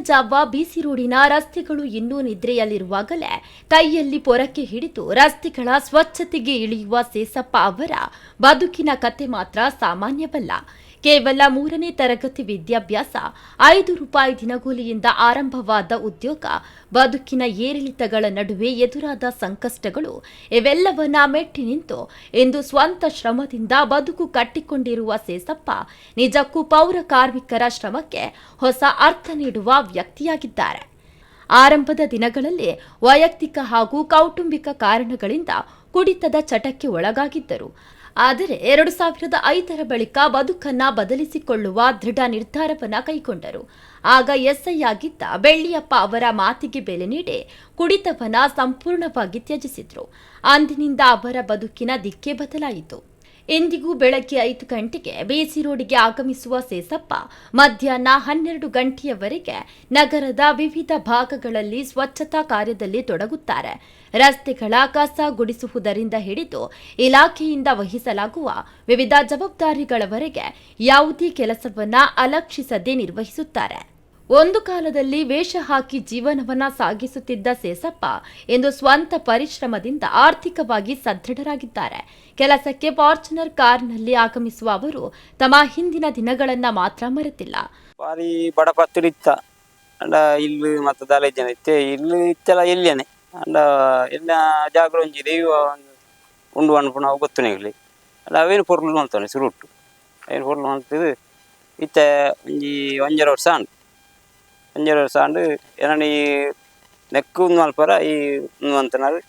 ಜಾವ ಬಿಸಿ ರೋಡಿನ ರಸ್ತೆಗಳು ಇನ್ನೂ ನಿದ್ರೆಯಲ್ಲಿರುವಾಗಲೇ ಕೈಯಲ್ಲಿ ಪೊರಕೆ ಹಿಡಿದು ರಸ್ತೆಗಳ ಸ್ವಚ್ಛತೆಗೆ ಇಳಿಯುವ ಸೇಸಪ್ಪ ಅವರ ಬದುಕಿನ ಕತೆ ಮಾತ್ರ ಸಾಮಾನ್ಯವಲ್ಲ. ಕೇವಲ 3ನೇ ತರಗತಿ ವಿದ್ಯಾಭ್ಯಾಸ, 5 ರೂಪಾಯಿ ದಿನಗೂಲಿಯಿಂದ ಆರಂಭವಾದ ಉದ್ಯೋಗ, ಬದುಕಿನ ಏರಿಳಿತಗಳ ನಡುವೆ ಎದುರಾದ ಸಂಕಷ್ಟಗಳು ಇವೆಲ್ಲವನ್ನ ಮೆಟ್ಟಿ ನಿಂತು ಇಂದು ಸ್ವಂತ ಶ್ರಮದಿಂದ ಬದುಕು ಕಟ್ಟಿಕೊಂಡಿರುವ ಸೇಸಪ್ಪ ನಿಜಕ್ಕೂ ಪೌರ ಕಾರ್ಮಿಕರ ಶ್ರಮಕ್ಕೆ ಹೊಸ ಅರ್ಥ ನೀಡುವ ವ್ಯಕ್ತಿಯಾಗಿದ್ದಾರೆ. ಆರಂಭದ ದಿನಗಳಲ್ಲಿ ವೈಯಕ್ತಿಕ ಹಾಗೂ ಕೌಟುಂಬಿಕ ಕಾರಣಗಳಿಂದ ಕುಡಿತದ ಚಟಕ್ಕೆ ಒಳಗಾಗಿದ್ದರು. ಆದರೆ 2005ರ ಬಳಿಕ ಬದುಕನ್ನ ಬದಲಿಸಿಕೊಳ್ಳುವ ದೃಢ ನಿರ್ಧಾರವನ್ನ ಕೈಗೊಂಡರು. ಆಗ ಎಸ್ಐ ಆಗಿದ್ದ ಬೆಳ್ಳಿಯಪ್ಪ ಅವರ ಮಾತಿಗೆ ಬೆಲೆ ನೀಡಿ ಕುಡಿತವನ್ನ ಸಂಪೂರ್ಣವಾಗಿ ತ್ಯಜಿಸಿದ್ರು. ಅಂದಿನಿಂದ ಅವರ ಬದುಕಿನ ದಿಕ್ಕೇ ಬದಲಾಯಿತು. ಇಂದಿಗೂ ಬೆಳಗ್ಗೆ 5 ಗಂಟೆಗೆ ಬಿಸಿ ರೋಡಿಗೆ ಆಗಮಿಸುವ ಸೇಸಪ್ಪ ಮಧ್ಯಾಹ್ನ 12 ಗಂಟೆಯವರೆಗೆ ನಗರದ ವಿವಿಧ ಭಾಗಗಳಲ್ಲಿ ಸ್ವಚ್ಛತಾ ಕಾರ್ಯದಲ್ಲಿ ತೊಡಗುತ್ತಾರೆ. ರಸ್ತೆಗಳ ಕಸ ಗುಡಿಸುವುದರಿಂದ ಹಿಡಿದು ಇಲಾಖೆಯಿಂದ ವಹಿಸಲಾಗುವ ವಿವಿಧ ಜವಾಬ್ದಾರಿಗಳವರೆಗೆ ಯಾವುದೇ ಕೆಲಸವನ್ನ ಅಲಕ್ಷಿಸದೆ ನಿರ್ವಹಿಸುತ್ತಾರೆ. ಒಂದು ಕಾಲದಲ್ಲಿ ವೇಷ ಹಾಕಿ ಜೀವನವನ್ನ ಸಾಗಿಸುತ್ತಿದ್ದ ಸೇಸಪ್ಪ ಇಂದು ಸ್ವಂತ ಪರಿಶ್ರಮದಿಂದ ಆರ್ಥಿಕವಾಗಿ ಸದೃಢರಾಗಿದ್ದಾರೆ. ಕೆಲಸಕ್ಕೆ ಫಾರ್ಚುನರ್ ಕಾರ್ನಲ್ಲಿ ಆಗಮಿಸುವ ಅವರು ತಮ್ಮ ಹಿಂದಿನ ದಿನಗಳನ್ನ ಮಾತ್ರ ಮರೆತಿಲ್ಲ. ಬಾರಿ ಬಡಪತ್ತರು ಇತ್ತ ಅಂಡ ಇಲ್ಲು ಮತ್ತು ದಾಲೆ ಜನ ಇತ್ತೆ ಇಲ್ಲು ಇತ್ತೆಲ್ಲ ಎಲ್ಲಿಯನೆ ಅಂಡ ಎಲ್ಲ ಜಾಗರ ಒಂಜಿ ದೈವ ಉಂಡು ಅನ್ಪುಣ ಗೊತ್ತುನೆಗಲಿ ಅಂಡ ಅವೇನು ಪೊರ್ಲು ಅಂತಾನೆ ಸುರುಟ್ಟು ಅವೇನು ಪೊರ್ಲು ಅಂತದ್ದು ಇತ್ತ ಒಂಜಿ 5 ವರ್ಷ ಅಂಡು ಏನನಿ ನೆಕ್ಕು ಮಲ್ಪರ ಈ ಅಂತನಾರು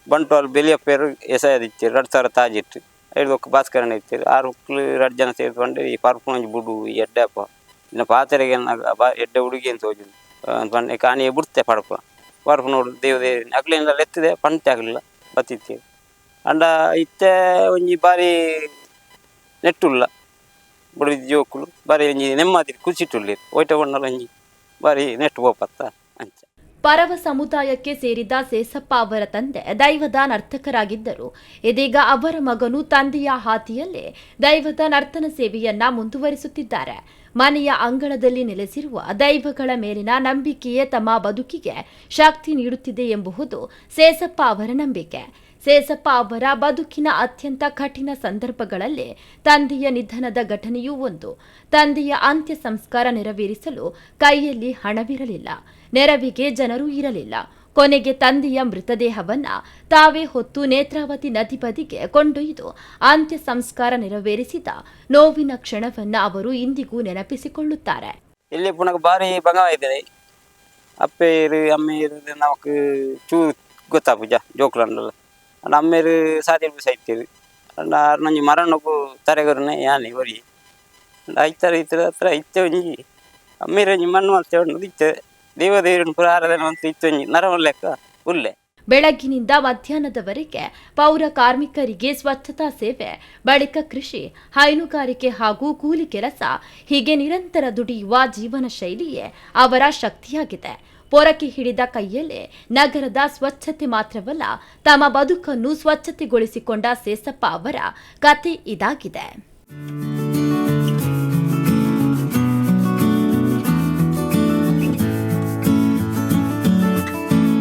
ಬಂಟ್ವಾಲ್ ಬೆಲಿಯಪ್ಪೇರು ಎಸೆಯದಿತ್ತೀರು 2000 ತಾಜಿಟ್ಟು 5 ಭಾಸ್ಕರಣ ಇರ್ತೀರು 6 ಮಕ್ಕಳು 2 ಜನ ಸೇರ್ಕೊಂಡು ಈ ಪರ್ಪುಂಜಿ ಬುಡು ಈ ಎಡ್ಡೆಪ್ಪ ಇನ್ನು ಪಾತ್ರೆಗೆ ಎಡ್ಡೆ ಹುಡುಗಿ ಅಂತ ಹೋಗಿದ್ದು ಪಂಡೆ ಕಾಣಿಗೆ ಬಿಡ್ತೆ ಪಡಪ ಪರ್ಪು ನೋಡು ದೇವದೇ ಅಗ್ಲಿಂದ ಎತ್ತಿದೆ ಪಂಟೆ ಆಗಲಿಲ್ಲ ಬತ್ತಿತ್ತೀವಿ ಅಂಡ ಇತ್ತೆ ಒಂಜಿ ಬಾರಿ ನೆಟ್ಟುಲ್ಲ ಬುಡಿ ಜೋಕುಲು ಬಾರಿ ಒಂಜಿ ನೆಮ್ಮದಿ ಕುಸಿಟ್ಟುಳ್ಳಿ ಒಯ್ಟಗೊಂಡಲ್ಲ ಒಂಜಿ ಬಾರಿ ನೆಟ್ಟು ಹೋಪತ್ತ ಅಂಚ. ಪರವ ಸಮುದಾಯಕ್ಕೆ ಸೇರಿದ ಸೇಸಪ್ಪ ಅವರ ತಂದೆ ದೈವದ ನರ್ತಕರಾಗಿದ್ದರು. ಇದೀಗ ಅವರ ಮಗನು ತಂದೆಯ ಹಾದಿಯಲ್ಲೇ ದೈವದ ನರ್ತನ ಸೇವೆಯನ್ನ ಮುಂದುವರಿಸುತ್ತಿದ್ದಾರೆ. ಮನೆಯ ಅಂಗಳದಲ್ಲಿ ನೆಲೆಸಿರುವ ದೈವಗಳ ಮೇಲಿನ ನಂಬಿಕೆಯೇ ತಮ್ಮ ಬದುಕಿಗೆ ಶಕ್ತಿ ನೀಡುತ್ತಿದೆ ಎಂಬುದು ಸೇಸಪ್ಪ ಅವರ ನಂಬಿಕೆ. ಸೇಸಪ್ಪ ಅವರ ಬದುಕಿನ ಅತ್ಯಂತ ಕಠಿಣ ಸಂದರ್ಭಗಳಲ್ಲಿ ತಂದೆಯ ನಿಧನದ ಘಟನೆಯೂ ಒಂದು. ತಂದೆಯ ಅಂತ್ಯ ಸಂಸ್ಕಾರ ನೆರವೇರಿಸಲು ಕೈಯಲ್ಲಿ ಹಣವಿರಲಿಲ್ಲ, ನೆರವಿಗೆ ಜನರೂ ಇರಲಿಲ್ಲ. ಕೊನೆಗೆ ತಂದೆಯ ಮೃತದೇಹವನ್ನ ತಾವೇ ಹೊತ್ತು ನೇತ್ರಾವತಿ ನದಿ ಬದಿಗೆ ಕೊಂಡೊಯ್ದು ಅಂತ್ಯ ಸಂಸ್ಕಾರ ನೆರವೇರಿಸಿದ ನೋವಿನ ಕ್ಷಣವನ್ನ ಅವರು ಇಂದಿಗೂ ನೆನಪಿಸಿಕೊಳ್ಳುತ್ತಾರೆ. ಇಲ್ಲಿ ಪುನಃ ಬಾರಿ ಬಂಗವಾಯ್ತದೆ ಅಪ್ಪೇರು ಅಮ್ಮೇರು ನಮಕ್ ಚೂರು ಗೊತ್ತಾಪುಜ ಜೋಕ್ಲಂಡಲ್ಲ ಅಮ್ಮೇರು ಸಾಧ್ಯ ಸೈತೀರಿ ಅಂಡ ನಂಜಿ ಮರಣಕ್ಕೂ ತರೆಗರನೆ ಯಾನಿ ಒರಿ ಐತರ ಇತರ ಹತ್ರ ಇತ್ತೆ ಒಂಜಿ ಅಮ್ಮೇರಂಜಿ ಮಣ್ಣು ಮಾಡ್ತೇವೆ ಇತ್ತೆ ದೇವದೇವರನ್ನು ಪುರ ಆರಾಧನೆ ಅಂತ ಇತ್ತೊಂಜಿ ನರವ ಲೆಕ್ಕ ಉಲ್ಲೆ. ಬೆಳಗ್ಗಿನಿಂದ ಮಧ್ಯಾಹ್ನದವರೆಗೆ ಪೌರ ಕಾರ್ಮಿಕರಿಗೆ ಸ್ವಚ್ಛತಾ ಸೇವೆ, ಬಳಿಕ ಕೃಷಿ, ಹೈನುಗಾರಿಕೆ ಹಾಗೂ ಕೂಲಿ ಕೆಲಸ, ಹೀಗೆ ನಿರಂತರ ದುಡಿಯುವ ಜೀವನ ಶೈಲಿಯೇ ಅವರ ಶಕ್ತಿಯಾಗಿದೆ. ಪೊರಕೆ ಹಿಡಿದ ಕೈಯಲ್ಲೇ ನಗರದ ಸ್ವಚ್ಛತೆ ಮಾತ್ರವಲ್ಲ, ತಮ್ಮ ಬದುಕನ್ನು ಸ್ವಚ್ಛತೆಗೊಳಿಸಿಕೊಂಡ ಸೇಸಪ್ಪ ಅವರ ಕತೆ ಇದಾಗಿದೆ.